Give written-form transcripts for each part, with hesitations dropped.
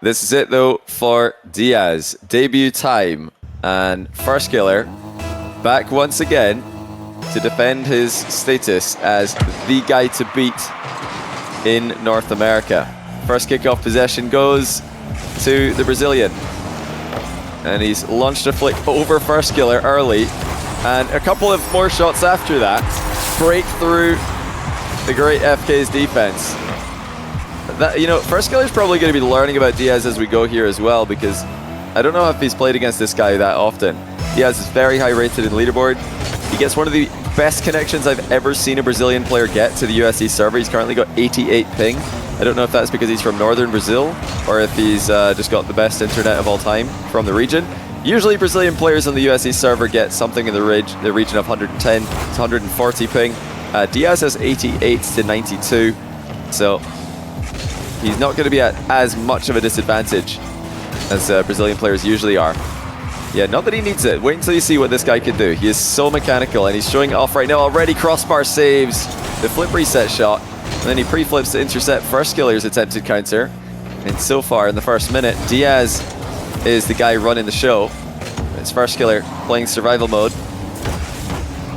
This is it though for Diaz. Debut time. And Firstkiller back once again to defend his status as the guy to beat in North America. First kickoff possession goes to the Brazilian. And he's launched a flick over Firstkiller early. And a couple of more shots after that break through the great FK's defense. Firstkiller's probably going to be learning about Diaz as we go here as well, because I don't know if he's played against this guy that often. Diaz is very high rated in leaderboard. He gets one of the best connections I've ever seen a Brazilian player get to the USC server. He's currently got 88 ping. I don't know if that's because he's from northern Brazil or if he's just got the best internet of all time from the region. Usually Brazilian players on the USC server get something in the region of 110 to 140 ping. Diaz has 88 to 92, so he's not going to be at as much of a disadvantage as Brazilian players usually are. Yeah, not that he needs it. Wait until you see what this guy can do. He is so mechanical, and he's showing it off right now already. Crossbar saves the flip reset shot, and then he pre-flips to intercept Firstkiller's attempted counter. And so far in the first minute, Diaz is the guy running the show. It's Firstkiller playing survival mode.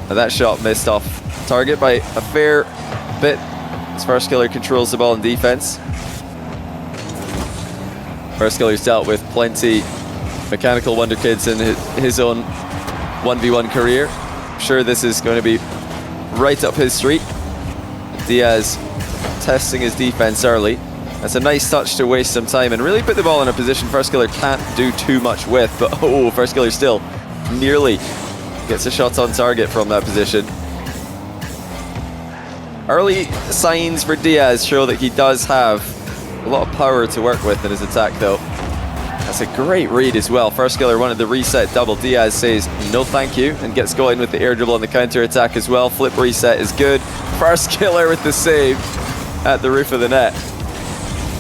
And that shot missed off target by a fair bit as Firstkiller controls the ball in defense. Firstkiller's dealt with plenty mechanical wonder kids in his own 1v1 career. I'm sure this is going to be right up his street. Diaz testing his defense early. That's a nice touch to waste some time and really put the ball in a position Firstkiller can't do too much with, but Firstkiller still nearly gets a shot on target from that position. Early signs for Diaz show that he does have a lot of power to work with in his attack though. That's a great read as well. Firstkiller wanted the reset double. Diaz says no thank you and gets going with the air dribble on the counter attack as well. Flip reset is good. Firstkiller with the save at the roof of the net.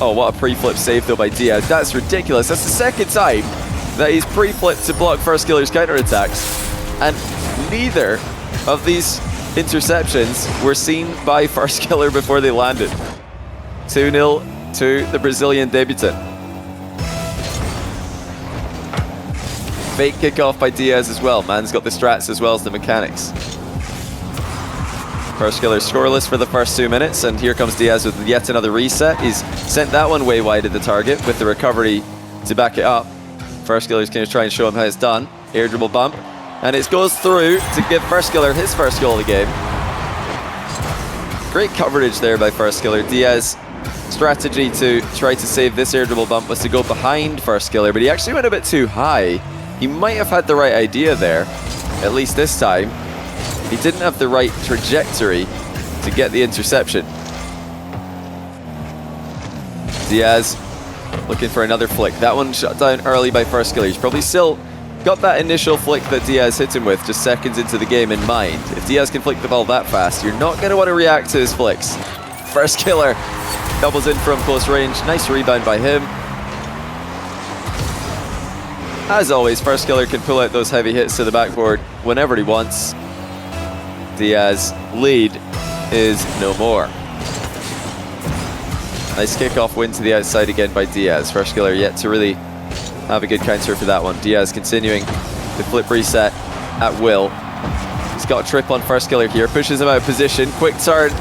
Oh, what a pre-flip save though by Diaz. That's ridiculous. That's the second time that he's pre-flipped to block Firstkiller's counterattacks. And neither of these interceptions were seen by Firstkiller before they landed. 2-0 to the Brazilian debutant. Fake kickoff by Diaz as well. Man's got the strats as well as the mechanics. Firstkiller scoreless for the first 2 minutes, and here comes Diaz with yet another reset. He's sent that one way wide at the target with the recovery to back it up. Firstkiller's going to try and show him how it's done. Air dribble bump, and it goes through to give Firstkiller his first goal of the game. Great coverage there by Firstkiller. Diaz's strategy to try to save this air dribble bump was to go behind Firstkiller, but he actually went a bit too high. He might have had the right idea there, at least this time. He didn't have the right trajectory to get the interception. Diaz looking for another flick. That one shut down early by Firstkiller. He's probably still got that initial flick that Diaz hit him with just seconds into the game in mind. If Diaz can flick the ball that fast, you're not going to want to react to his flicks. Firstkiller doubles in from close range. Nice rebound by him. As always, Firstkiller can pull out those heavy hits to the backboard whenever he wants. Diaz's lead is no more. Nice kickoff win to the outside again by Diaz. Firstkiller yet to really have a good counter for that one. Diaz continuing the flip reset at will. He's got a trip on Firstkiller here, pushes him out of position, quick turn,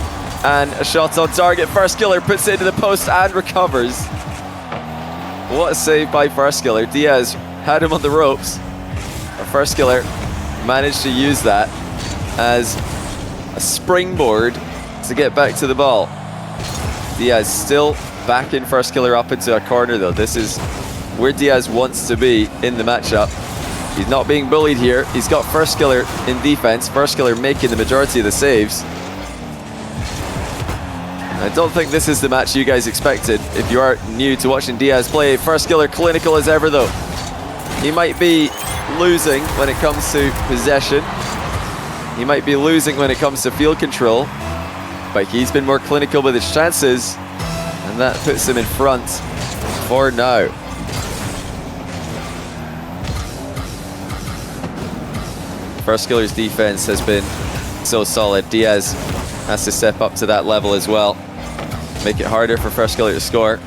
and a shot on target. Firstkiller puts it into the post and recovers. What a save by Firstkiller. Diaz had him on the ropes. Firstkiller managed to use that as a springboard to get back to the ball. Diaz still backing Firstkiller up into a corner though. This is where Diaz wants to be in the matchup. He's not being bullied here. He's got Firstkiller in defense. Firstkiller making the majority of the saves. I don't think this is the match you guys expected if you are new to watching Diaz play. Firstkiller clinical as ever though. He might be losing when it comes to possession. He might be losing when it comes to field control, but he's been more clinical with his chances, and that puts him in front for now. Firstkiller's defense has been so solid. Diaz has to step up to that level as well. Make it harder for Firstkiller to score.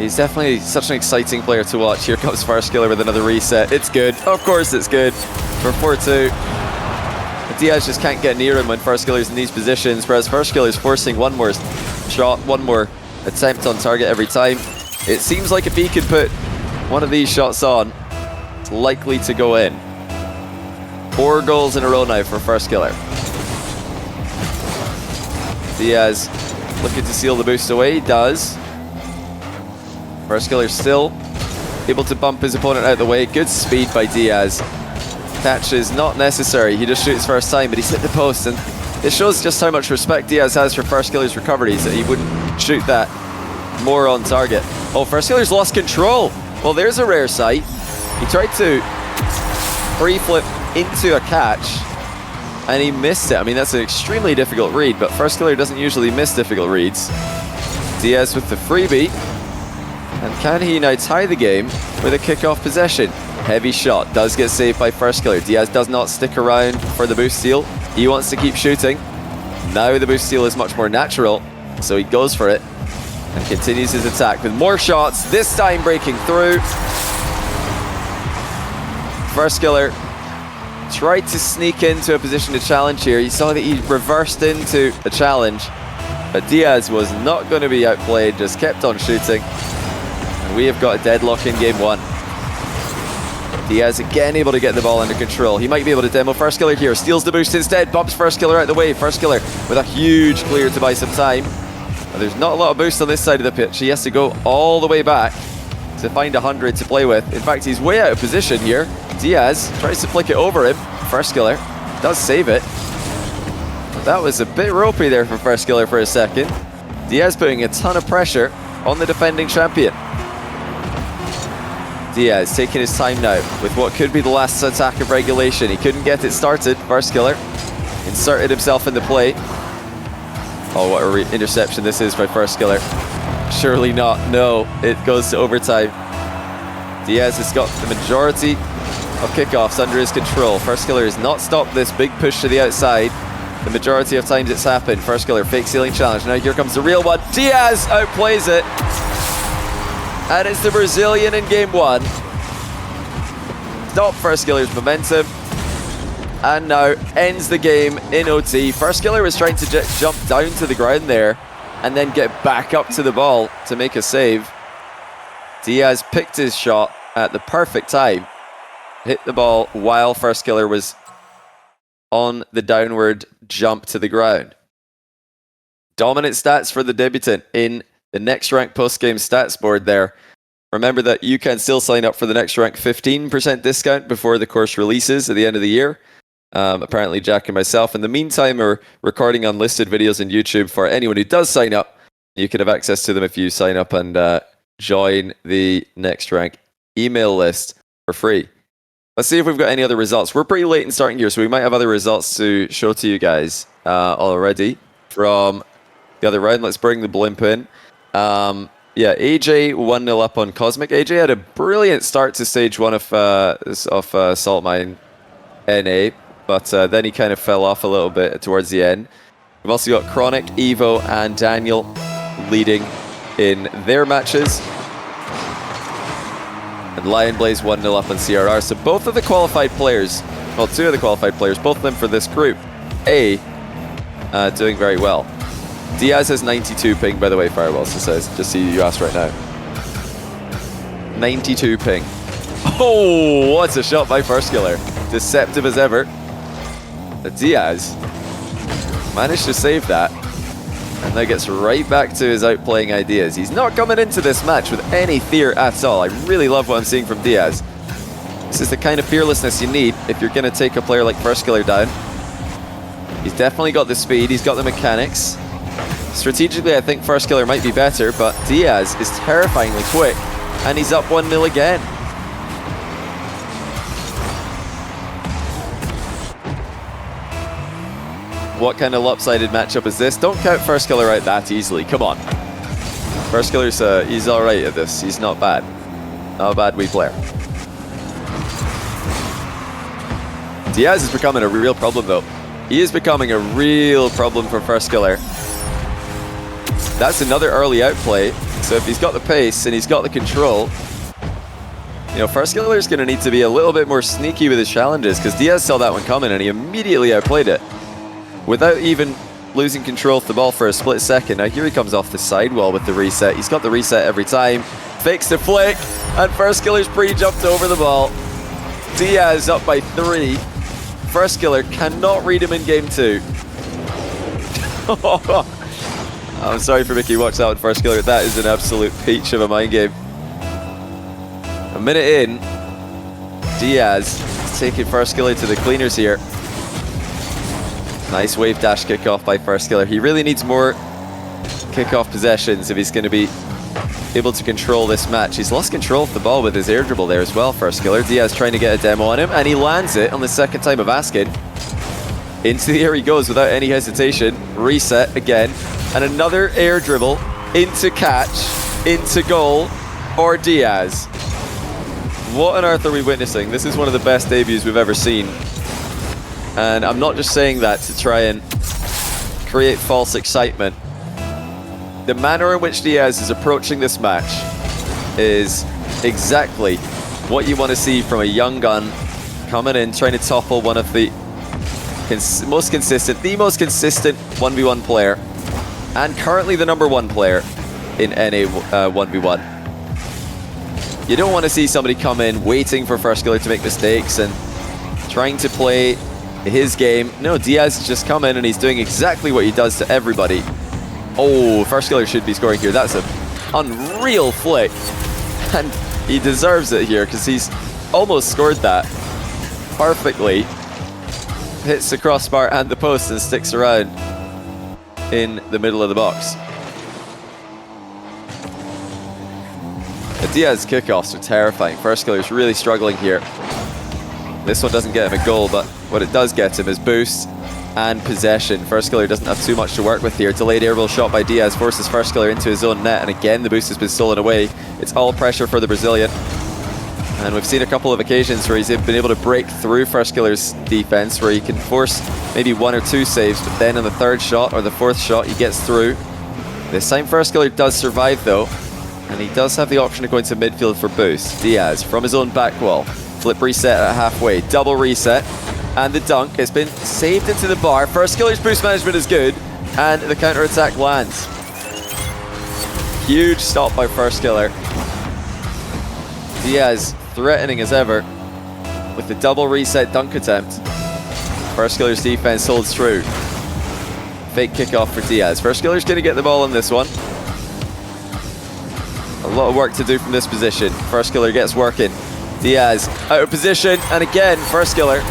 He's definitely such an exciting player to watch. Here comes Firstkiller with another reset. It's good. Of course it's good for 4-2. Diaz just can't get near him when Firstkiller's in these positions, whereas Firstkiller's forcing one more shot, one more attempt on target every time. It seems like if he could put one of these shots on, it's likely to go in. 4 goals in a row now for Firstkiller. Diaz looking to seal the boost away. He does. Firstkiller still able to bump his opponent out of the way. Good speed by Diaz. Catch is not necessary. He just shoots first time, but he's hit the post, and it shows just how much respect Diaz has for Firstkiller's recoveries, that he wouldn't shoot that more on target. Oh, Firstkiller's lost control. Well, there's a rare sight. He tried to free flip into a catch, and he missed it. I mean, that's an extremely difficult read, but Firstkiller doesn't usually miss difficult reads. Diaz with the freebie. And can he now tie the game with a kickoff possession? Heavy shot, does get saved by Firstkiller. Diaz does not stick around for the boost steal. He wants to keep shooting. Now the boost steal is much more natural, so he goes for it and continues his attack with more shots, this time breaking through. Firstkiller tried to sneak into a position to challenge here. You saw that he reversed into a challenge, but Diaz was not going to be outplayed, just kept on shooting. And we have got a deadlock in game 1. Diaz again able to get the ball under control. He might be able to demo Firstkiller here. Steals the boost instead, bumps Firstkiller out of the way. Firstkiller with a huge clear to buy some time. But there's not a lot of boost on this side of the pitch. He has to go all the way back to find 100 to play with. In fact, he's way out of position here. Diaz tries to flick it over him. Firstkiller does save it. But that was a bit ropey there for Firstkiller for a second. Diaz putting a ton of pressure on the defending champion. Diaz taking his time now with what could be the last attack of regulation. He couldn't get it started. Firstkiller inserted himself in the play. Oh, what a interception this is by Firstkiller. Surely not. No, it goes to overtime. Diaz has got the majority of kickoffs under his control. Firstkiller has not stopped this big push to the outside. The majority of times it's happened. Firstkiller fake ceiling challenge. Now here comes the real one. Diaz outplays it. And it's the Brazilian in game 1. Stop Firstkiller's momentum. And now ends the game in OT. Firstkiller was trying to jump down to the ground there and then get back up to the ball to make a save. Diaz picked his shot at the perfect time. Hit the ball while Firstkiller was on the downward jump to the ground. Dominant stats for the debutant in the Next Rank post-game stats board there. Remember that you can still sign up for the Next Rank 15% discount before the course releases at the end of the year. Apparently Jack and myself in the meantime are recording unlisted videos on YouTube for anyone who does sign up. You can have access to them if you sign up and join the Next Rank email list for free. Let's see if we've got any other results. We're pretty late in starting here, so we might have other results to show to you guys already from the other round. Let's bring the blimp in. Yeah, AJ 1-0 up on Cosmic. AJ had a brilliant start to stage 1 of Salt Mine NA, but then he kind of fell off a little bit towards the end. We've also got Chronic, Evo, and Daniel leading in their matches. And Lion Blaze 1-0 up on CRR. So both of the qualified players, well, 2 of the qualified players, both of them for this group A, doing very well. Diaz has 92 ping, by the way, Firewall says, just see you asked right now. 92 ping. Oh, what a shot by Firstkiller. Deceptive as ever. But Diaz managed to save that. And now gets right back to his outplaying ideas. He's not coming into this match with any fear at all. I really love what I'm seeing from Diaz. This is the kind of fearlessness you need if you're going to take a player like Firstkiller down. He's definitely got the speed. He's got the mechanics. Strategically, I think Firstkiller might be better, but Diaz is terrifyingly quick, and he's up 1-0 again. What kind of lopsided matchup is this? Don't count Firstkiller out that easily. Come on. Firstkiller's he's all right at this. He's not bad. Not a bad wee player. Diaz is becoming a real problem, though. He is becoming a real problem for Firstkiller. That's another early outplay. So if he's got the pace and he's got the control, you know, Firstkiller is going to need to be a little bit more sneaky with his challenges, because Diaz saw that one coming and he immediately outplayed it without even losing control of the ball for a split second. Now here he comes off the sidewall with the reset. He's got the reset every time. Fakes the flick, and Firstkiller's pre-jumped over the ball. Diaz up by 3. Firstkiller cannot read him in game 2. I'm sorry for Mickey, watch that one, Firstkiller. That is an absolute peach of a mind game. A minute in, Diaz is taking Firstkiller to the cleaners here. Nice wave dash kickoff by Firstkiller. He really needs more kickoff possessions if he's going to be able to control this match. He's lost control of the ball with his air dribble there as well, Firstkiller. Diaz trying to get a demo on him, and he lands it on the second time of asking. Into the air he goes without any hesitation. Reset again, and another air dribble into catch, into goal for Diaz. What on earth are we witnessing? This is one of the best debuts we've ever seen. And I'm not just saying that to try and create false excitement. The manner in which Diaz is approaching this match is exactly what you want to see from a young gun coming in, trying to topple one of the most consistent 1v1 player, and currently the #1 player in NA 1v1. You don't want to see somebody come in waiting for Firstkiller to make mistakes and trying to play his game. No, Diaz has just come in and he's doing exactly what he does to everybody. Oh, Firstkiller should be scoring here. That's an unreal flick. And he deserves it here because he's almost scored that perfectly. Hits the crossbar and the post and sticks around in the middle of the box. The Diaz kickoffs are terrifying. Firstkiller is really struggling here. This one doesn't get him a goal, but what it does get him is boost and possession. Firstkiller doesn't have too much to work with here. Delayed air ball shot by Diaz forces Firstkiller into his own net, and again the boost has been stolen away. It's all pressure for the Brazilian. And we've seen a couple of occasions where he's been able to break through Firstkiller's defense, where he can force maybe 1 or 2 saves, but then on the 3rd shot or the 4th shot he gets through. This time Firstkiller does survive though, and he does have the option of going to midfield for boost. Diaz from his own back wall. Flip reset at halfway, double reset, and the dunk has been saved into the bar. Firstkiller's boost management is good, and the counter-attack lands. Huge stop by Firstkiller. Diaz threatening as ever with the double reset dunk attempt. Firstkiller's defense holds true. Fake kickoff for Diaz. Firstkiller's going to get the ball on this one. A lot of work to do from this position. Firstkiller gets working. Diaz out of position, and again Firstkiller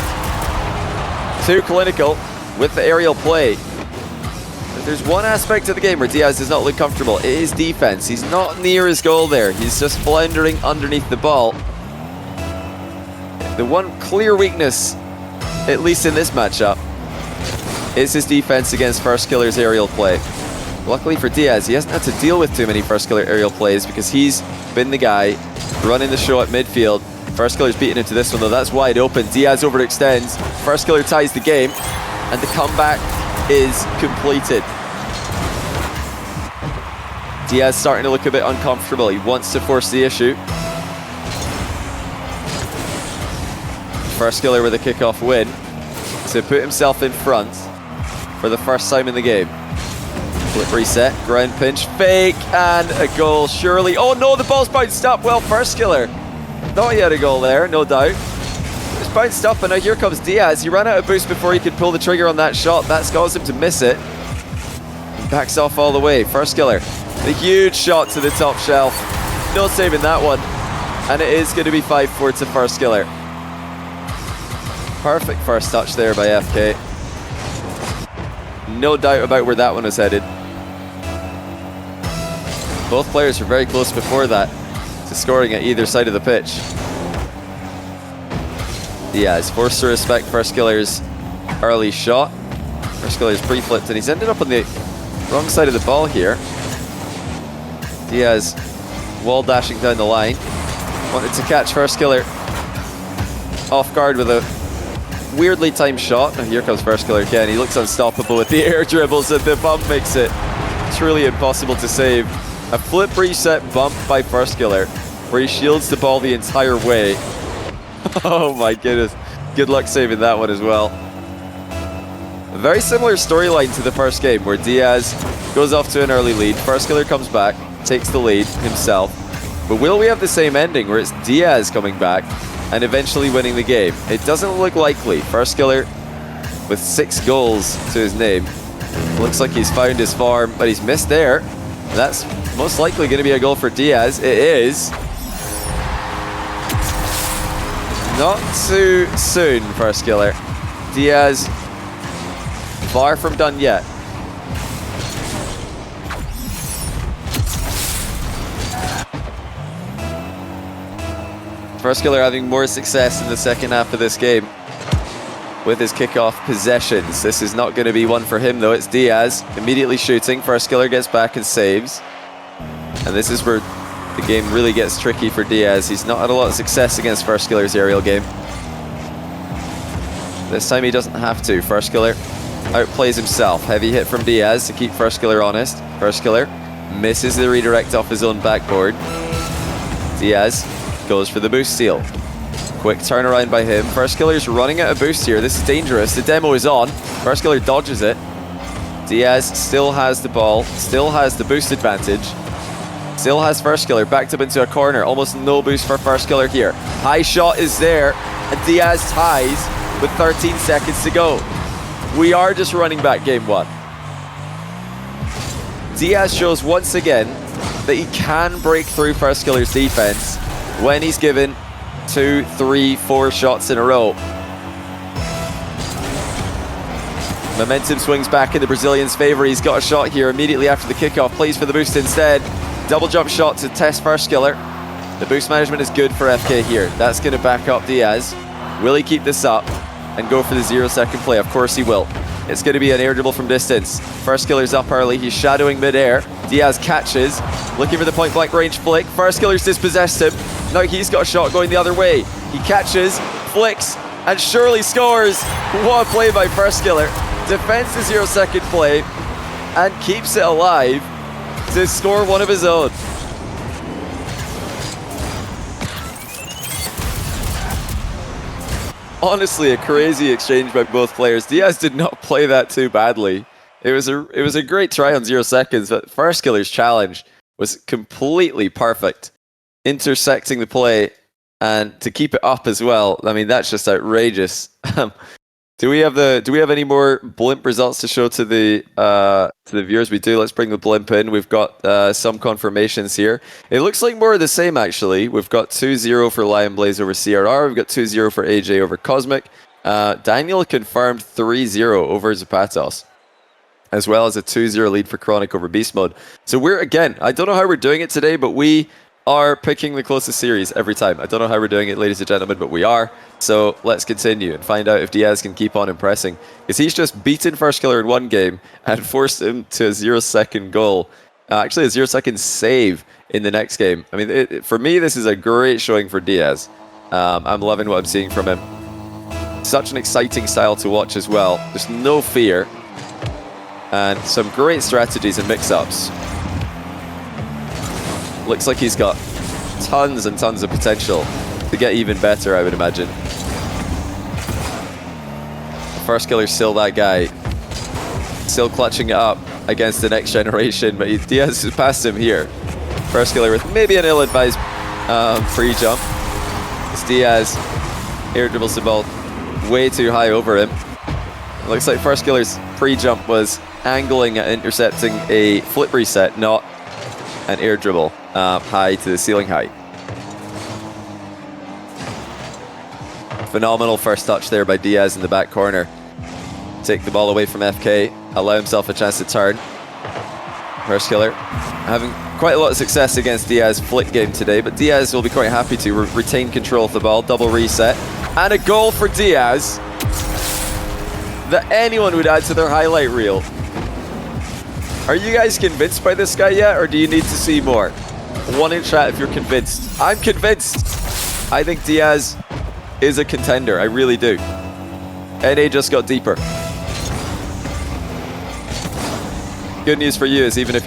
too clinical with the aerial play. If there's one aspect of the game where Diaz does not look comfortable, it is defense. He's not near his goal there. He's just floundering underneath the ball. The one clear weakness, at least in this matchup, is his defense against Firstkiller's aerial play. Luckily for Diaz, he hasn't had to deal with too many Firstkiller aerial plays because he's been the guy running the show at midfield. Firstkiller's beaten into this one though, that's wide open. Diaz overextends, Firstkiller ties the game, and the comeback is completed. Diaz starting to look a bit uncomfortable. He wants to force the issue. Firstkiller with a kickoff win to put himself in front for the first time in the game. Flip reset, ground pinch, fake, and a goal surely. Oh no, the ball's bounced up. Well, Firstkiller thought he had a goal there, no doubt. It's bounced up, and now here comes Diaz. He ran out of boost before he could pull the trigger on that shot. That's caused him to miss it. He backs off all the way. Firstkiller, the huge shot to the top shelf. No saving that one. And it is going to be 5-4 to Firstkiller. Perfect first touch there by FK. No doubt about where that one was headed. Both players were very close before that to scoring at either side of the pitch. Diaz forced to respect Firstkiller's early shot. Firstkiller's pre-flipped and he's ended up on the wrong side of the ball here. Diaz wall dashing down the line. Wanted to catch Firstkiller off guard with a weirdly timed shot. And here comes Firstkiller again. He looks unstoppable with the air dribbles, and the bump makes it truly impossible to save. A flip reset bump by Firstkiller, where he shields the ball the entire way. Oh my goodness. Good luck saving that one as well. A very similar storyline to the first game, where Diaz goes off to an early lead. Firstkiller comes back, takes the lead himself. But will we have the same ending, where it's Diaz coming back and eventually winning the game? It doesn't look likely. Firstkiller with 6 goals to his name. Looks like he's found his form, but he's missed there. That's most likely going to be a goal for Diaz. It is. Not too soon, Firstkiller. Diaz, far from done yet. Firstkiller having more success in the second half of this game with his kickoff possessions. This is not going to be one for him though. It's Diaz immediately shooting. Firstkiller gets back and saves. And this is where the game really gets tricky for Diaz. He's not had a lot of success against Firstkiller's aerial game. This time he doesn't have to. Firstkiller outplays himself. Heavy hit from Diaz to keep Firstkiller honest. Firstkiller misses the redirect off his own backboard. Diaz goes for the boost steal. Quick turnaround by him. Firstkiller's running out of boost here. This is dangerous. The demo is on. Firstkiller dodges it. Diaz still has the ball, still has the boost advantage. Still has Firstkiller backed up into a corner. Almost no boost for Firstkiller here. High shot is there, and Diaz ties with 13 seconds to go. We are just running back game 1. Diaz shows once again that he can break through Firstkiller's defense when he's given 2, 3, 4 shots in a row. Momentum swings back in the Brazilian's favor. He's got a shot here immediately after the kickoff. Plays for the boost instead. Double jump shot to test Firstkiller. The boost management is good for FK here. That's going to back up Diaz. Will he keep this up and go for the 0-second play? Of course he will. It's going to be an air dribble from distance. Firstkiller's up early. He's shadowing midair. Diaz catches. Looking for the point blank range flick. Firstkiller's dispossessed him. Now he's got a shot going the other way. He catches, flicks, and surely scores. What a play by Firstkiller. Defends the 0-second play and keeps it alive to score one of his own. Honestly, a crazy exchange by both players. Diaz did not play that too badly. It was a great try on 0 seconds, but Firstkiller's challenge was completely perfect. Intersecting the play and to keep it up as well. I mean, that's just outrageous. Do we have any more blimp results to show to the viewers? We do. Let's bring the blimp in. We've got some confirmations here. It looks like more of the same actually. We've got 2-0 for Lion Blaze over CRR. We've got 2-0 for AJ over Cosmic. Daniel confirmed 3-0 over Zapatos, as well as a 2-0 lead for Chronic over Beast Mode. So we're, again, I don't know how we're doing it today, but we are picking the closest series every time. I don't know how we're doing it, ladies and gentlemen, but we are. So let's continue and find out if Diaz can keep on impressing, because he's just beaten Firstkiller in one game and forced him to a 0-second goal. Actually, a 0-second save in the next game. I mean, for me, this is a great showing for Diaz. I'm loving what I'm seeing from him. Such an exciting style to watch as well. There's no fear. And some great strategies and mix-ups. Looks like he's got tons and tons of potential to get even better, I would imagine. Firstkiller's still that guy. Still clutching it up against the next generation, but Diaz has passed him here. Firstkiller with maybe an ill-advised free jump. It's Diaz air dribbles the ball way too high over him. It looks like Firstkiller's pre-jump was angling at intercepting a flip reset, not an air dribble high to the ceiling height. Phenomenal first touch there by Diaz in the back corner. Take the ball away from FK, allow himself a chance to turn. Firstkiller having quite a lot of success against Diaz's flick game today, but Diaz will be quite happy to retain control of the ball. Double reset, and a goal for Diaz that anyone would add to their highlight reel. Are you guys convinced by this guy yet, or do you need to see more? One in chat if you're convinced. I'm convinced. I think Diaz is a contender. I really do. NA just got deeper. good news for you is even if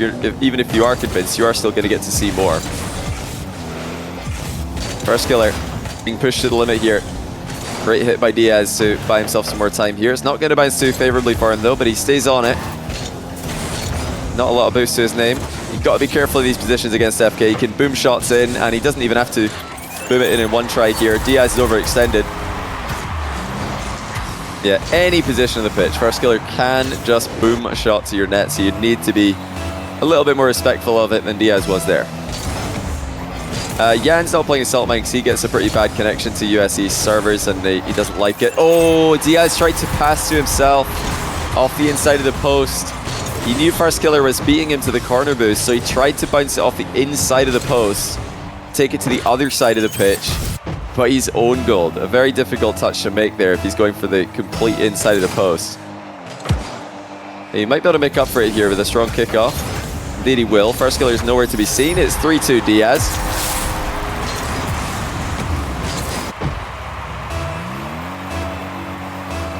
you are convinced, you are still going to get to see more. Firstkiller being pushed to the limit here. Great hit by Diaz to buy himself some more time here. It's not going to bounce too favorably for him though, but he stays on it. Not a lot of boost to his name. You've got to be careful of these positions against FK. He can boom shots in, and he doesn't even have to boom it in one try here. Diaz is overextended. Yeah, any position of the pitch, Firstkiller can just boom a shot to your net, so you need to be a little bit more respectful of it than Diaz was there. Jan's not playing Assault Mine because he gets a pretty bad connection to USE servers and he doesn't like it. Oh, Diaz tried to pass to himself off the inside of the post. He knew Firstkiller was beating him to the corner boost, so he tried to bounce it off the inside of the post, take it to the other side of the pitch, but he's own goaled. A very difficult touch to make there if he's going for the complete inside of the post. He might be able to make up for it here with a strong kickoff. Indeed he will. Firstkiller is nowhere to be seen. It's 3-2 Diaz.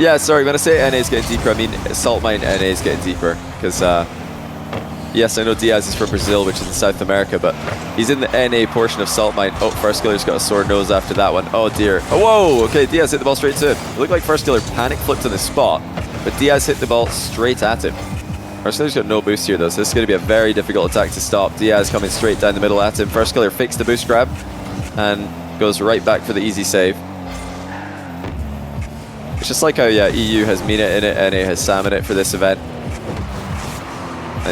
Yeah, sorry, when I say NA is getting deeper, I mean Assault Mine NA is getting deeper. Because, yes, I know Diaz is from Brazil, which is in South America, but he's in the NA portion of Assault Mine. Oh, Firstkiller's got a sore nose after that one. Oh, dear. Oh, whoa! Okay, Diaz hit the ball straight to him. It looked like Firstkiller panic flipped on the spot, but Diaz hit the ball straight at him. Firstkiller's got no boost here, though, so this is going to be a very difficult attack to stop. Diaz coming straight down the middle at him. Firstkiller fakes the boost grab and goes right back for the easy save. It's just like how, yeah, EU has Mina in it, NA has Sam in it for this event.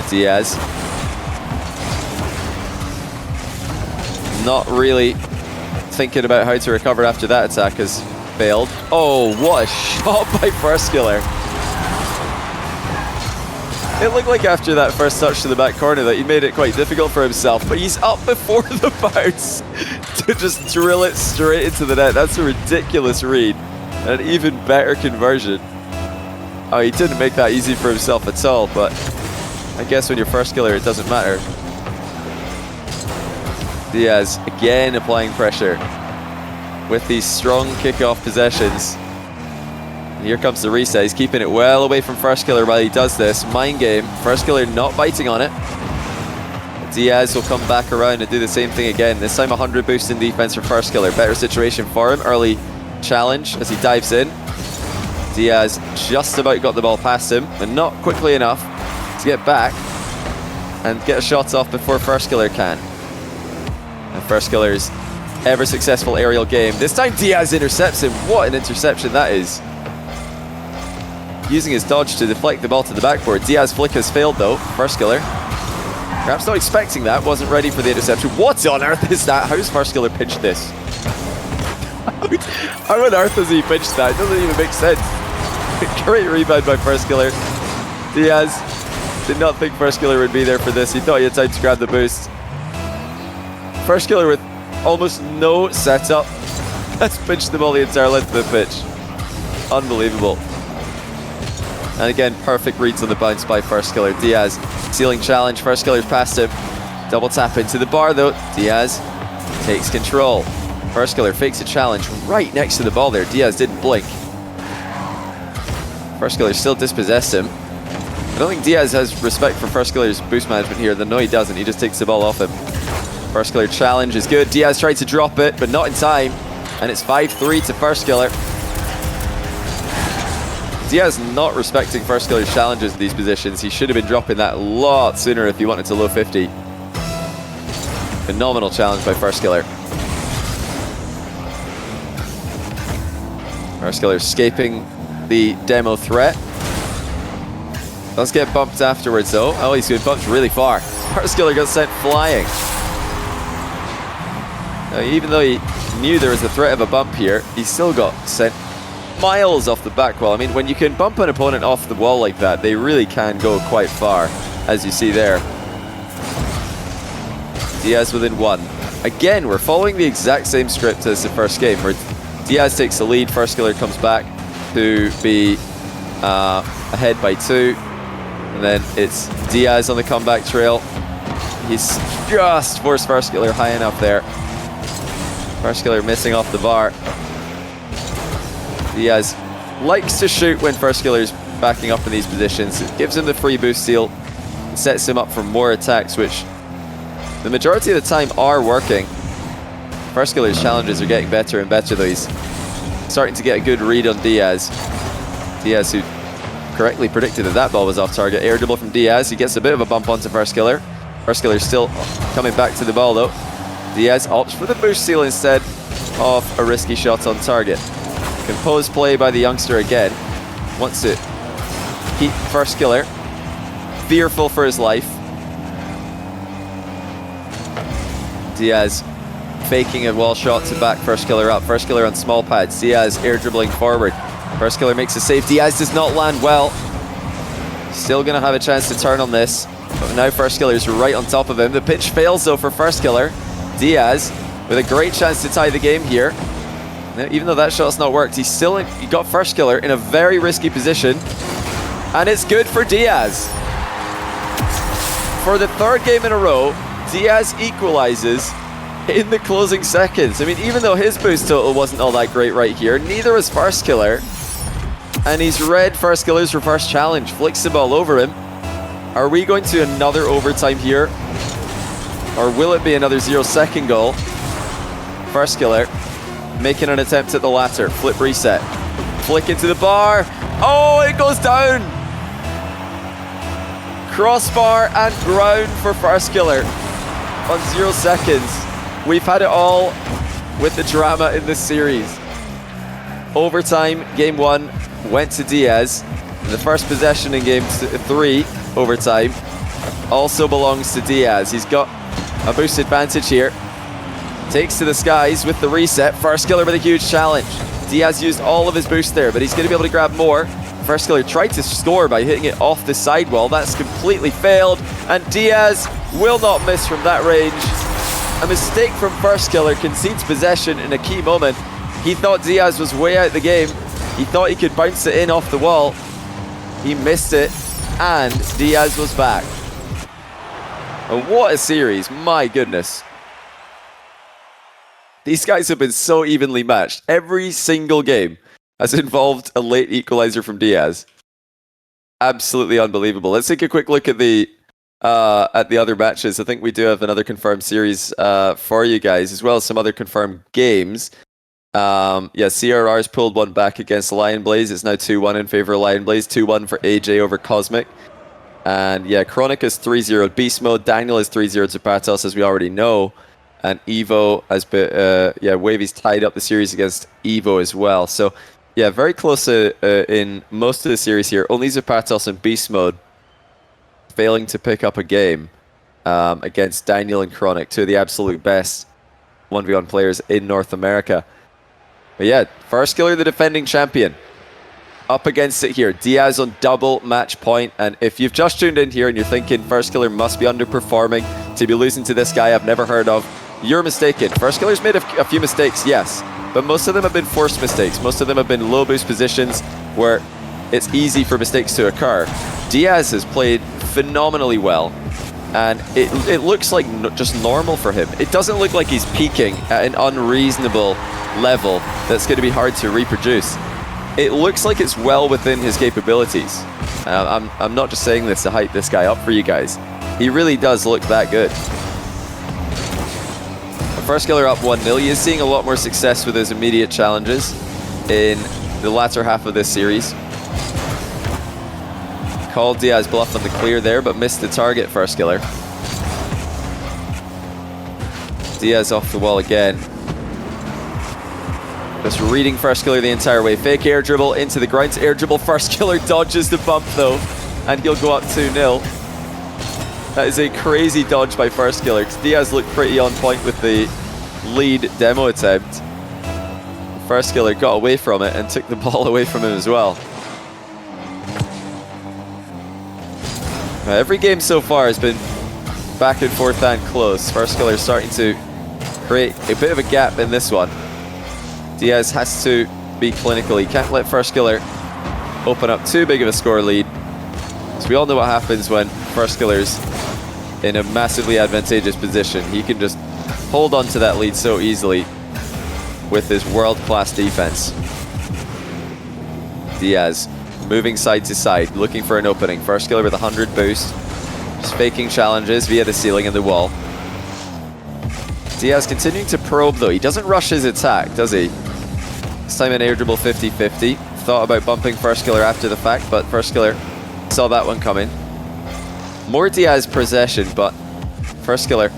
Diaz. Not really thinking about how to recover after that attack has failed. Oh, what a shot by Firstkiller. It looked like after that first touch to the back corner that he made it quite difficult for himself, but he's up before the bounce to just drill it straight into the net. That's a ridiculous read. An even better conversion. Oh, he didn't make that easy for himself at all, but I guess when you're Firstkiller, it doesn't matter. Diaz again applying pressure with these strong kickoff possessions. And here comes the reset. He's keeping it well away from Firstkiller while he does this. Mind game. Firstkiller not biting on it. Diaz will come back around and do the same thing again. This time 100 boost in defense for Firstkiller. Better situation for him. Early challenge as he dives in. Diaz just about got the ball past him, but not quickly enough to get back and get a shot off before Firstkiller can. And Firstkiller's ever successful aerial game. This time Diaz intercepts him. What an interception that is. Using his dodge to deflect the ball to the backboard. Diaz flick has failed though. Firstkiller perhaps not expecting that, wasn't ready for the interception. What on earth is that? How's Firstkiller pitched this? How on earth has he pitched that? It doesn't even make sense. Great rebound by Firstkiller. Diaz did not think Firstkiller would be there for this. He thought he had time to grab the boost. Firstkiller with almost no setup has pitched the ball the entire length of the pitch. Unbelievable. And again, perfect reads on the bounce by Firstkiller. Diaz, ceiling challenge. Firstkiller's past him. Double tap into the bar though. Diaz takes control. Firstkiller fakes a challenge right next to the ball there. Diaz didn't blink. Firstkiller still dispossessed him. I don't think Diaz has respect for Firstkiller's boost management here. No, he doesn't. He just takes the ball off him. Firstkiller challenge is good. Diaz tried to drop it, but not in time. And it's 5-3 to Firstkiller. Diaz not respecting Firstkiller's challenges in these positions. He should have been dropping that a lot sooner if he wanted to low 50. Phenomenal challenge by Firstkiller. Firstkiller escaping the demo threat. Does get bumped afterwards though. Oh, he's been bumped really far. Firstkiller got sent flying. Now, even though he knew there was a threat of a bump here, he still got sent miles off the back wall. I mean, when you can bump an opponent off the wall like that, they really can go quite far, as you see there. Diaz within one. Again, we're following the exact same script as the first game, where Diaz takes the lead, Firstkiller comes back to be ahead by 2. And then it's Diaz on the comeback trail. He's just forced Firstkiller high enough there. Firstkiller missing off the bar. Diaz likes to shoot when Firstkiller's backing up in these positions. It gives him the free boost steal. sets him up for more attacks, which the majority of the time are working. Firstkiller's challenges are getting better and better, though. He's starting to get a good read on Diaz. Diaz, who correctly predicted that that ball was off target. Air dribble from Diaz. He gets a bit of a bump onto Firstkiller. Firstkiller's still coming back to the ball, though. Diaz opts for the boost seal instead of a risky shot on target. Composed play by the youngster again. Wants to keep Firstkiller fearful for his life. Diaz faking a wall shot to back Firstkiller up. Firstkiller on small pads. Diaz air dribbling forward. Firstkiller makes a save. Diaz does not land well. Still going to have a chance to turn on this. But now Firstkiller is right on top of him. The pitch fails though for Firstkiller. Diaz with a great chance to tie the game here. Now, even though that shot's not worked, he got Firstkiller in a very risky position. And it's good for Diaz. For the third game in a row, Diaz equalizes in the closing seconds. I mean, even though his boost total wasn't all that great right here, neither was Firstkiller. And he's read Firstkiller's reverse challenge, flicks the ball over him. Are we going to another overtime here? Or will it be another 0-second goal? Firstkiller making an attempt at the latter. Flip reset. Flick into the bar. Oh, it goes down! Crossbar and ground for Firstkiller on 0 seconds. We've had it all with the drama in this series. Overtime, game 1 went to Diaz. The first possession in game 3, overtime, also belongs to Diaz. He's got a boost advantage here. Takes to the skies with the reset. Firstkiller with a huge challenge. Diaz used all of his boost there, but he's going to be able to grab more. Firstkiller tried to score by hitting it off the sidewall. That's completely failed, and Diaz will not miss from that range. A mistake from Firstkiller concedes possession in a key moment. He thought Diaz was way out of the game. He thought he could bounce it in off the wall. He missed it, and Diaz was back. And what a series, my goodness. These guys have been so evenly matched. Every single game has involved a late equalizer from Diaz. Absolutely unbelievable. Let's take a quick look at the other matches. I think we do have another confirmed series for you guys, as well as some other confirmed games. CRR's pulled one back against Lion Blaze. It's now 2-1 in favor of Lion Blaze. 2-1 for AJ over Cosmic. And yeah, Chronic is 3-0 Beast Mode. Daniel is 3-0 to Patos, as we already know. And Evo has been, Wavy's tied up the series against Evo as well. So yeah, very close in most of the series here. Only Zapatos in Beast Mode failing to pick up a game against Daniel and Chronic, two of the absolute best 1v1 players in North America. But yeah, Firstkiller, the defending champion, up against it here. Diaz on double match point. And if you've just tuned in here and you're thinking Firstkiller must be underperforming to be losing to this guy I've never heard of, you're mistaken. Firstkiller's made a few mistakes, yes, but most of them have been forced mistakes. Most of them have been low boost positions where it's easy for mistakes to occur. Diaz has played phenomenally well, and it looks like just normal for him. It doesn't look like he's peaking at an unreasonable level that's going to be hard to reproduce. It looks like it's well within his capabilities. I'm not just saying this to hype this guy up for you guys. He really does look that good. Firstkiller up 1-0. He is seeing a lot more success with his immediate challenges in the latter half of this series. Called Diaz bluff on the clear there, but missed the target, Firstkiller. Diaz off the wall again. Just reading Firstkiller the entire way. Fake air dribble into the ground. Air dribble. Firstkiller dodges the bump though, and he'll go up 2-0. That is a crazy dodge by Firstkiller, because Diaz looked pretty on point with the lead demo attempt. Firstkiller got away from it and took the ball away from him as well. Every game so far has been back and forth and close. Firstkiller starting to create a bit of a gap in this one. Diaz has to be clinical. He can't let Firstkiller open up too big of a score lead. So we all know what happens when Firstkiller's in a massively advantageous position. He can just hold on to that lead so easily with his world-class defense. Diaz moving side to side, looking for an opening. Firstkiller with 100 boost. Just faking challenges via the ceiling and the wall. Diaz continuing to probe though. He doesn't rush his attack, does he? This time an air dribble 50-50. Thought about bumping Firstkiller after the fact, but Firstkiller saw that one coming. More Diaz possession, but Firstkiller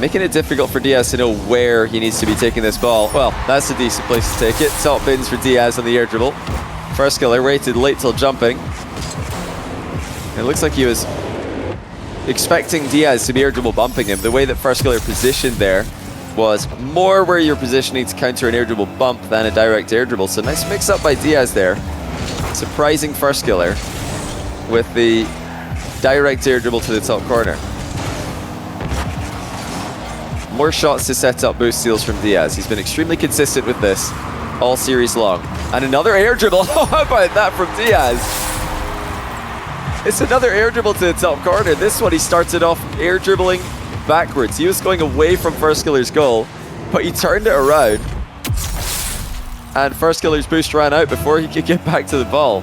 making it difficult for Diaz to know where he needs to be taking this ball. Well, that's a decent place to take it. Top bins for Diaz on the air dribble. Firstkiller waited late till jumping. It looks like he was expecting Diaz to be air dribble bumping him. The way that Firstkiller positioned there was more where you're positioning to counter an air dribble bump than a direct air dribble. So nice mix up by Diaz there. Surprising Firstkiller with the direct air dribble to the top corner. More shots to set up boost steals from Diaz. He's been extremely consistent with this all series long. And another air dribble. Oh, how about that from Diaz? It's another air dribble to the top corner. This one he started off air dribbling backwards. He was going away from Firstkiller's goal, but he turned it around. And Firstkiller's boost ran out before he could get back to the ball.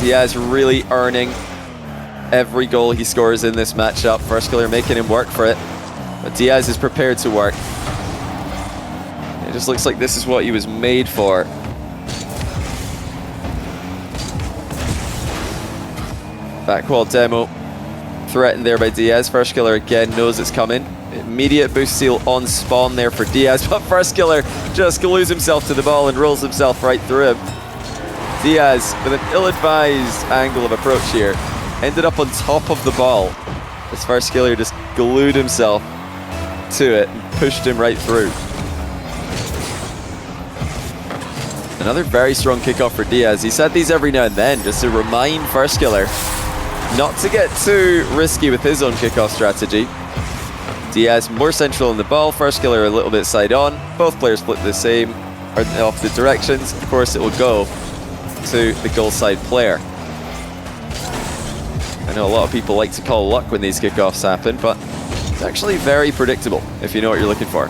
Diaz really earning every goal he scores in this matchup. Firstkiller making him work for it, but Diaz is prepared to work. It just looks like this is what he was made for. Backwall demo threatened there by Diaz. Firstkiller again knows it's coming. Immediate boost steal on spawn there for Diaz, but Firstkiller just glues himself to the ball and rolls himself right through him. Diaz, with an ill-advised angle of approach here, ended up on top of the ball as Firstkiller just glued himself to it and pushed him right through. Another very strong kickoff for Diaz. He said these every now and then just to remind Firstkiller not to get too risky with his own kickoff strategy. Diaz more central in the ball, Firstkiller a little bit side on. Both players flip the same, or in opposite directions. Of course it will go to the goal side player. I know a lot of people like to call luck when these kickoffs happen, but it's actually very predictable if you know what you're looking for.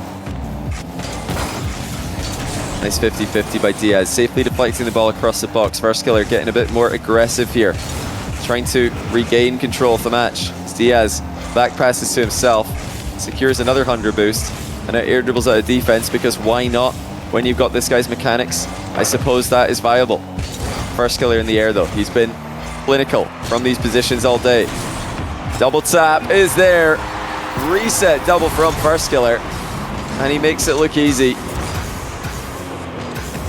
Nice 50-50 by Diaz, safely deflecting the ball across the box. Firstkiller getting a bit more aggressive here, trying to regain control of the match. As Diaz back passes to himself, secures another 100 boost, and now air dribbles out of defense, because why not when you've got this guy's mechanics? I suppose that is viable. Firstkiller in the air though, he's been clinical from these positions all day. Double tap is there. Reset double from Firstkiller, and he makes it look easy.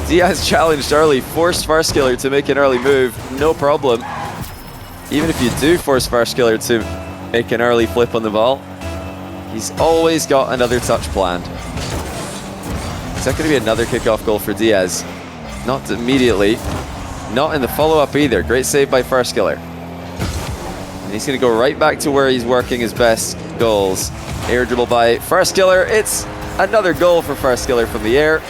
Diaz challenged early, forced Firstkiller to make an early move, no problem. Even if you do force Firstkiller to make an early flip on the ball, he's always got another touch planned. Is that going to be another kickoff goal for Diaz? Not immediately. Not in the follow-up either. Great save by Firstkiller. And he's going to go right back to where he's working his best goals. Air dribble by Firstkiller. It's another goal for Firstkiller from the air.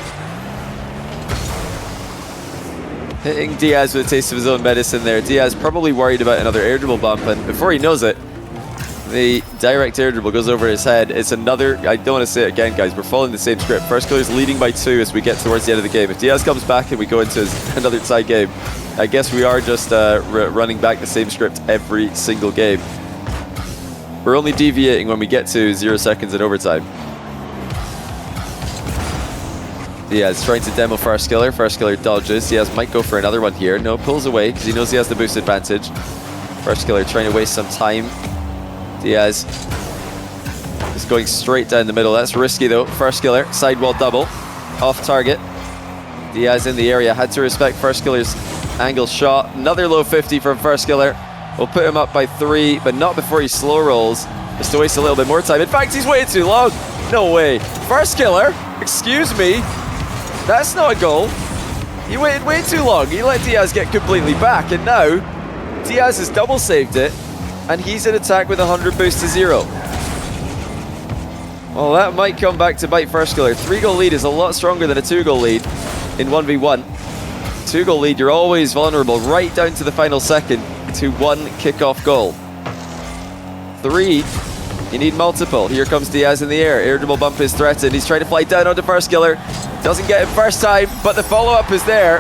Hitting Diaz with a taste of his own medicine there. Diaz probably worried about another air dribble bump, and before he knows it, the direct air dribble goes over his head. It's another, I don't want to say it again, guys, we're following the same script. Firstkiller's leading by 2 as we get towards the end of the game. If Diaz comes back and we go into another tie game, I guess we are just running back the same script every single game. We're only deviating when we get to 0 seconds in overtime. Diaz trying to demo Firstkiller. Firstkiller dodges. Diaz might go for another one here. No, pulls away because he knows he has the boost advantage. Firstkiller trying to waste some time. Diaz is going straight down the middle. That's risky though. Firstkiller, sidewall double. Off target. Diaz in the area. Had to respect Firstkiller's angle shot. Another low 50 from Firstkiller. We'll put him up by 3, but not before he slow rolls. Just to waste a little bit more time. In fact, he's waited too long. No way. Firstkiller, excuse me. That's not a goal. He waited way too long. He let Diaz get completely back, and now Diaz has double saved it, and he's in attack with 100 boost to 0. Well, that might come back to bite Firstkiller. 3-goal lead is a lot stronger than a 2-goal lead in 1v1. 2-goal lead, you're always vulnerable right down to the final second to 1 kickoff goal. 3, you need multiple. Here comes Diaz in the air. Air dribble bump is threatened. He's trying to fly down onto Firstkiller. Doesn't get him first time, but the follow-up is there.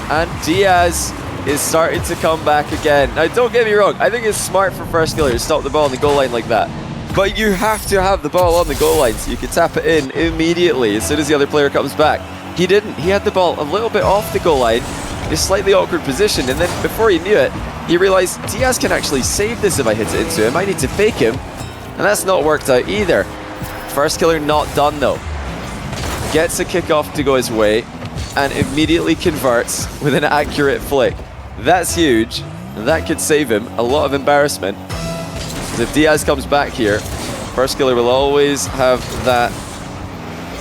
And Diaz is starting to come back again. Now, don't get me wrong. I think it's smart for Firstkiller to stop the ball on the goal line like that. But you have to have the ball on the goal line so you can tap it in immediately as soon as the other player comes back. He didn't. He had the ball a little bit off the goal line, in a slightly awkward position, and then before he knew it, he realized Diaz can actually save this if I hit it into him. I need to fake him, and that's not worked out either. Firstkiller not done though. Gets a kickoff to go his way, and immediately converts with an accurate flick. That's huge, and that could save him a lot of embarrassment. Because if Diaz comes back here, Firstkiller will always have that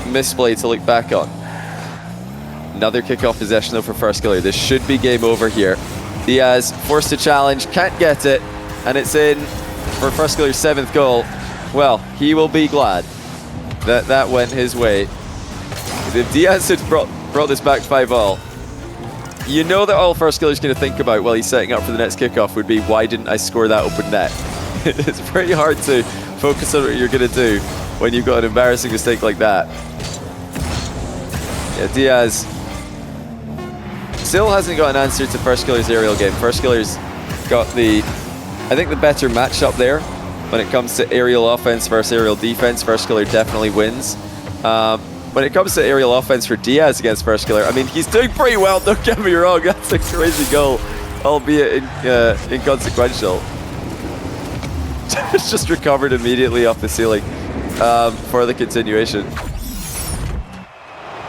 misplay to look back on. Another kickoff possession though for Firstkiller. This should be game over here. Diaz forced to challenge, can't get it, and it's in for Firstkiller's 7th goal. Well, he will be glad that that went his way. If Diaz had brought this back 5-all, you know that all Firstkiller's going to think about while he's setting up for the next kickoff would be, why didn't I score that open net? It's very hard to focus on what you're going to do when you've got an embarrassing mistake like that. Yeah, Diaz still hasn't got an answer to Firstkiller's aerial game. Firstkiller's got I think the better matchup there when it comes to aerial offense versus aerial defense. Firstkiller definitely wins. When it comes to aerial offense for Diaz against Firstkiller, I mean, he's doing pretty well, don't get me wrong. That's a crazy goal, albeit inconsequential. It's just recovered immediately off the ceiling for the continuation.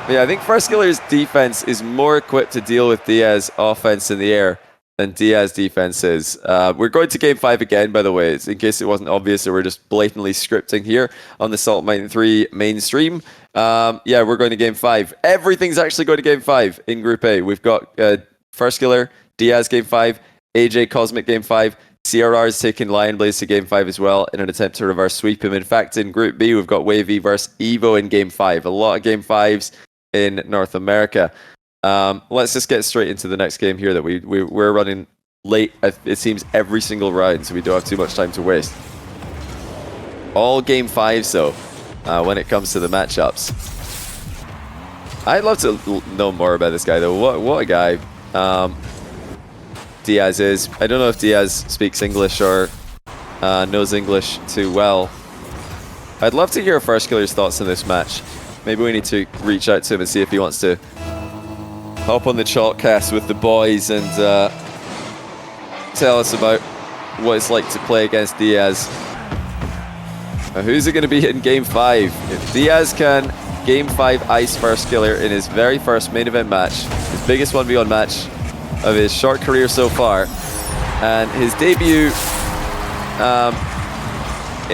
Yeah, I think Firstkiller's defense is more equipped to deal with Diaz offense in the air than Diaz defense is. We're going to game 5 again, by the way, it's in case it wasn't obvious that we're just blatantly scripting here on the Salt Mountain 3 mainstream. Yeah, we're going to game 5. Everything's actually going to game 5 in Group A. We've got Firstkiller, Diaz game 5, AJ Cosmic game 5, CRR is taking Lion Blaze to game 5 as well in an attempt to reverse sweep him. In fact, in Group B, we've got Wavy versus Evo in game 5. A lot of game 5s in North America. Let's just get straight into the next game here that we're running late, it seems, every single round, so we don't have too much time to waste. All game 5s though, when it comes to the matchups. I'd love to know more about this guy though. What a guy Diaz is. I don't know if Diaz speaks English or knows English too well. I'd love to hear Firstkiller's thoughts on this match. Maybe we need to reach out to him and see if he wants to hop on the chalkcast with the boys and tell us about what it's like to play against Diaz. Now, who's it going to be in Game 5? If Diaz can Game 5 ice Firstkiller in his very first main event match, his biggest 1v1 match of his short career so far, and his debut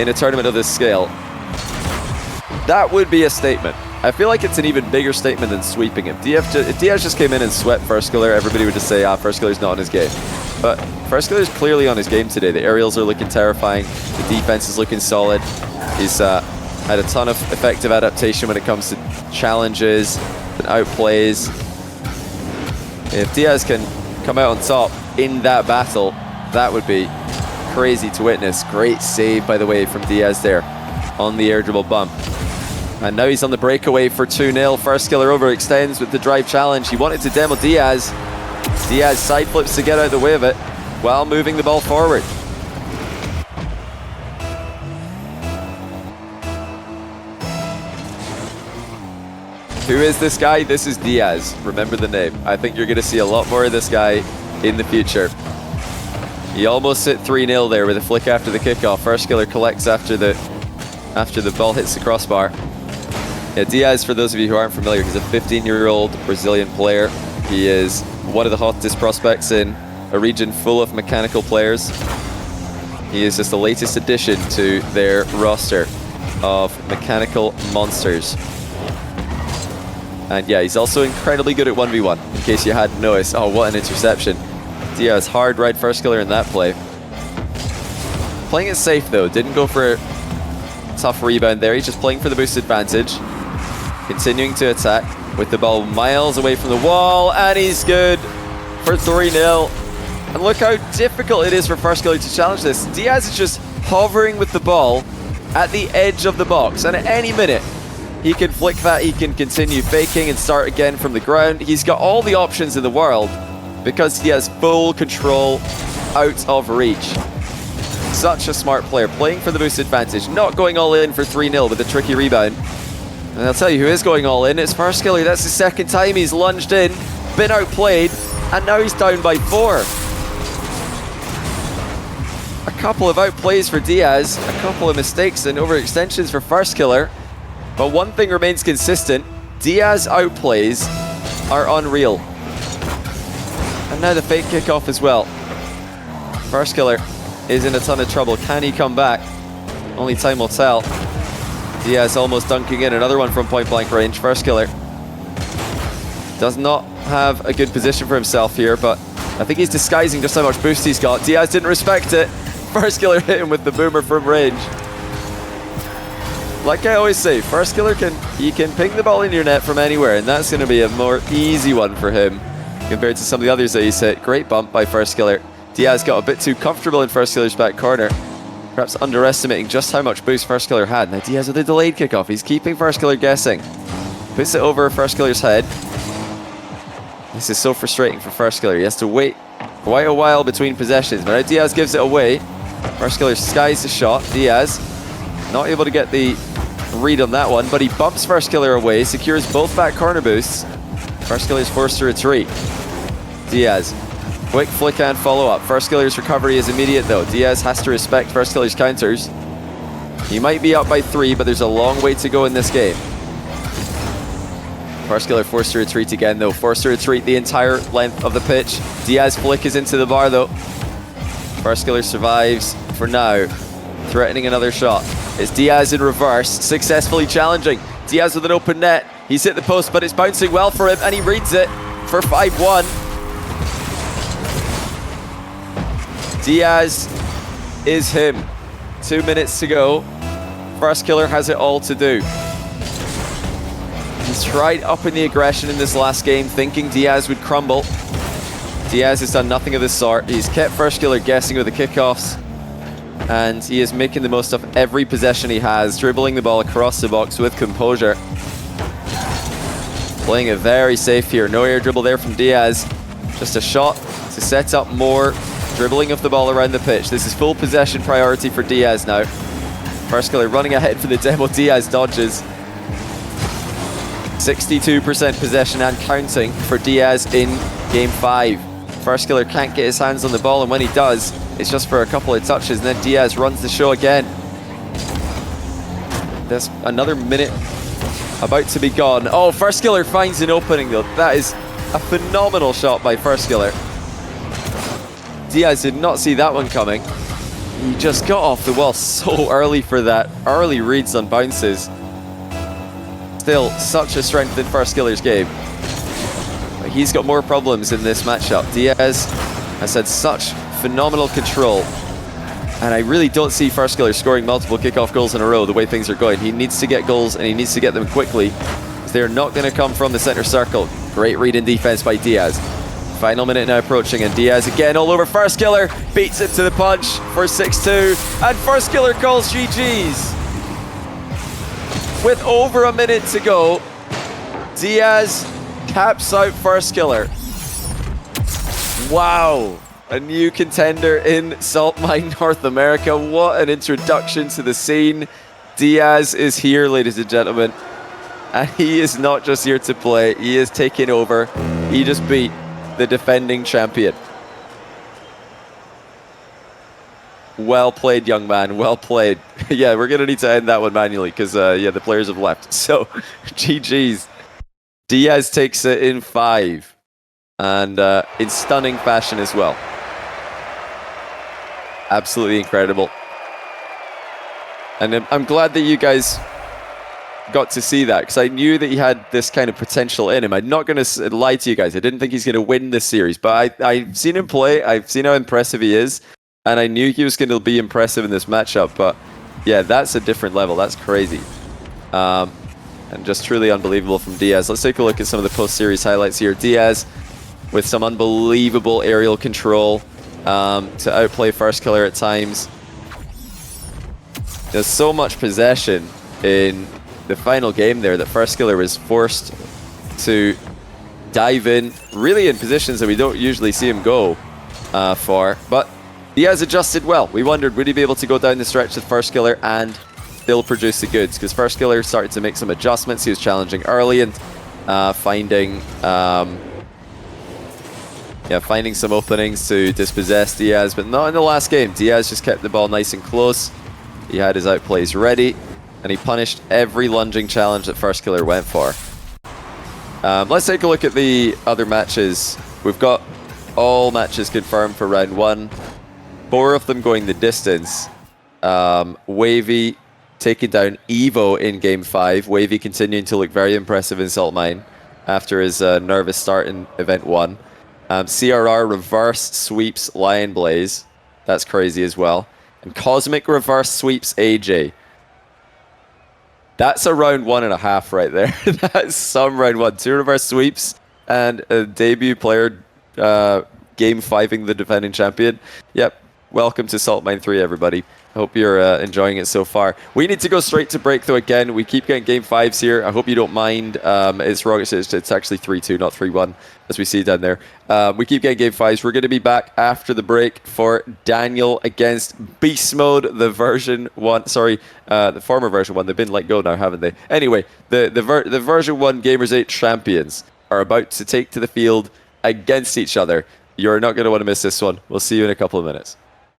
in a tournament of this scale, that would be a statement. I feel like it's an even bigger statement than sweeping him. If Diaz just came in and swept Firstkiller, everybody would just say, Firstkiller's not on his game. But Firstkiller's clearly on his game today. The aerials are looking terrifying. The defense is looking solid. He's had a ton of effective adaptation when it comes to challenges and outplays. If Diaz can come out on top in that battle, that would be crazy to witness. Great save, by the way, from Diaz there on the air dribble bump. And now he's on the breakaway for 2-0. Firstkiller overextends with the drive challenge. He wanted to demo Diaz. Diaz side flips to get out of the way of it while moving the ball forward. Who is this guy? This is Diaz. Remember the name. I think you're going to see a lot more of this guy in the future. He almost hit 3-0 there with a flick after the kickoff. Firstkiller collects after the ball hits the crossbar. Yeah, Diaz, for those of you who aren't familiar, he's a 15-year-old Brazilian player. He is one of the hottest prospects in a region full of mechanical players. He is just the latest addition to their roster of mechanical monsters. And yeah, he's also incredibly good at 1v1, in case you hadn't noticed. Oh, what an interception. Diaz hard right Firstkiller in that play. Playing it safe though, didn't go for a tough rebound there. He's just playing for the boost advantage. Continuing to attack with the ball miles away from the wall, and he's good for 3-0. And look how difficult it is for Firstkiller to challenge this. Diaz is just hovering with the ball at the edge of the box, and at any minute He can flick that, he can continue faking and start again from the ground. He's got all the options in the world because he has full control out of reach. Such a smart player, playing for the boost advantage, not going all in for 3-0 with a tricky rebound. And I'll tell you who is going all in, it's Firstkiller. That's the second time he's lunged in, been outplayed, and now he's down by 4. A couple of outplays for Diaz, a couple of mistakes and overextensions for Firstkiller. But one thing remains consistent, Diaz outplays are unreal. And now the fake kickoff as well. Firstkiller is in a ton of trouble. Can he come back? Only time will tell. Diaz almost dunking in. Another one from point blank range. Firstkiller does not have a good position for himself here, but I think he's disguising just how much boost he's got. Diaz didn't respect it. Firstkiller hit him with the boomer from range. Like I always say, Firstkiller can ping the ball in your net from anywhere, and that's going to be a more easy one for him compared to some of the others that he's hit. Great bump by Firstkiller. Diaz got a bit too comfortable in Firstkiller's back corner, perhaps underestimating just how much boost Firstkiller had. Now Diaz with a delayed kickoff. He's keeping Firstkiller guessing. Puts it over Firstkiller's head. This is so frustrating for Firstkiller. He has to wait quite a while between possessions, but now Diaz gives it away. Firstkiller skies the shot. Diaz not able to get the read on that one, but he bumps Firstkiller away, secures both back corner boosts. Firstkiller's forced to retreat. Diaz, quick flick and follow up. Firstkiller's recovery is immediate though. Diaz has to respect Firstkiller's counters. He might be up by 3, but there's a long way to go in this game. Firstkiller forced to retreat again though. Forced to retreat the entire length of the pitch. Diaz flick is into the bar though. Firstkiller survives for now, threatening another shot. It's Diaz in reverse, successfully challenging. Diaz with an open net. He's hit the post, but it's bouncing well for him, and he reads it for 5-1. Diaz is him. 2 minutes to go. Firstkiller has it all to do. He's tried upping the aggression in this last game, thinking Diaz would crumble. Diaz has done nothing of the sort. He's kept Firstkiller guessing with the kickoffs, and he is making the most of every possession he has, dribbling the ball across the box with composure. Playing it very safe here. No air dribble there from Diaz. Just a shot to set up more dribbling of the ball around the pitch. This is full possession priority for Diaz now. Firstkiller running ahead for the demo. Diaz dodges. 62% possession and counting for Diaz in Game 5. Firstkiller can't get his hands on the ball, and when he does, it's just for a couple of touches, and then Diaz runs the show again. There's another minute about to be gone. Oh, Firstkiller finds an opening though. That is a phenomenal shot by Firstkiller. Diaz did not see that one coming. He just got off the wall so early for that. Early reads on bounces. Still, such a strength in Firstkiller's game. He's got more problems in this matchup. Diaz has had such phenomenal control, and I really don't see Firstkiller scoring multiple kickoff goals in a row the way things are going. He needs to get goals, and he needs to get them quickly. They're not going to come from the center circle. Great read in defense by Diaz. Final minute now approaching, and Diaz again all over Firstkiller. Beats it to the punch for 6-2, and Firstkiller calls GG's. With over a minute to go, Diaz caps out Firstkiller. Wow, a new contender in Salt Mine North America. What an introduction to the scene. Diaz is here, ladies and gentlemen. And he is not just here to play, he is taking over. He just beat the defending champion. Well played, young man, well played. Yeah, we're gonna need to end that one manually because yeah, the players have left. So, GG's. Diaz takes it in 5, and in stunning fashion as well. Absolutely incredible. And I'm glad that you guys got to see that, because I knew that he had this kind of potential in him. I'm not going to lie to you guys. I didn't think he's going to win this series, but I've seen him play. I've seen how impressive he is, and I knew he was going to be impressive in this matchup. But yeah, that's a different level. That's crazy. And just truly unbelievable from Diaz. Let's take a look at some of the post-series highlights here. Diaz with some unbelievable aerial control to outplay Firstkiller at times. There's so much possession in the final game there that Firstkiller was forced to dive in, really in positions that we don't usually see him go for. But Diaz adjusted well. We wondered, would he be able to go down the stretch with Firstkiller and still produce the goods? Because Firstkiller started to make some adjustments. He was challenging early and finding some openings to dispossess Diaz, but not in the last game. Diaz just kept the ball nice and close. He had his outplays ready, and he punished every lunging challenge that Firstkiller went for. Let's take a look at the other matches. We've got all matches confirmed for round 1. 4 of them going the distance. Wavy taking down Evo in game 5. Wavy continuing to look very impressive in Salt Mine after his nervous start in event 1. CRR reverse sweeps Lion Blaze. That's crazy as well. And Cosmic reverse sweeps AJ. That's a round 1.5 right there. That's some round 1. 2 reverse sweeps and a debut player game 5ing the defending champion. Yep. Welcome to Salt Mine 3, everybody. Hope you're enjoying it so far. We need to go straight to break, though, again. We keep getting game 5s here. I hope you don't mind. It's wrong. It's actually 3-2, not 3-1, as we see down there. We keep getting game 5s. We're going to be back after the break for Daniel against Beast Mode, the version 1. Sorry, the former version 1. They've been let go now, haven't they? Anyway, the version 1 Gamers 8 champions are about to take to the field against each other. You're not going to want to miss this one. We'll see you in a couple of minutes.